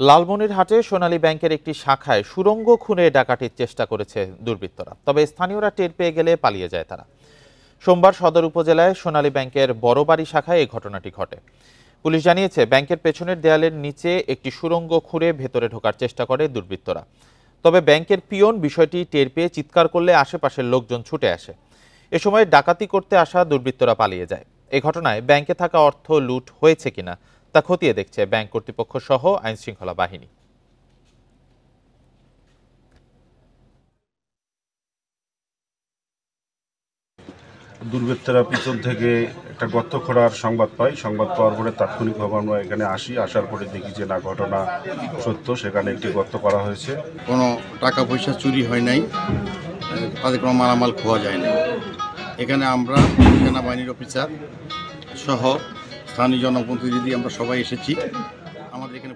লালমনিরহাটে সোনালী ব্যাংকের একটি শাখায় সুড়ঙ্গ খুঁড়ে ডাকাতির চেষ্টা করেছে দুর্বৃত্তরা, তবে স্থানীয়রা টের পেয়ে গেলে পালিয়ে যায় তারা। সোমবার সদর উপজেলায় সোনালী ব্যাংকের বড়বাড়ি শাখায় এই ঘটনাটি ঘটে। পুলিশ জানিয়েছে, ব্যাংকের পেছনের দেয়ালের নিচে একটি সুড়ঙ্গ খুঁড়ে ভেতরে ঢোকার চেষ্টা করে দুর্বৃত্তরা। তবে ব্যাংকের পিয়ন বিষয়টি টের পেয়ে চিৎকার করলে আশেপাশের লোকজন ছুটে আসে। এ সময় ডাকাতি করতে আসা দুর্বৃত্তরা পালিয়ে যায়। এই ঘটনায় ব্যাংকে থাকা অর্থ লুট হয়েছে কিনা তা খতিয়ে দেখছে ব্যাংক কর্তৃপক্ষ সহ আইনশৃঙ্খলা বাহিনী। দুর্বৃত্তরা পিছন থেকে একটা গর্ত খোঁড়ার সংবাদ পাই। সংবাদ পাওয়ার পরে তাৎক্ষণিকভাবে আমরা এখানে আসি। আসার পরে দেখি যে না, ঘটনা সত্য, সেখানে একটি গর্ত করা হয়েছে। কোনো টাকা পয়সা চুরি হয় নাই, তাদের কোনো মালামাল খোয়া যায় না। এখানে আমরা সেনাবাহিনীর অফিসার সহ স্থানীয় জনপ্রতিনিধি আমরা সবাই এসেছি। আমাদের এখানে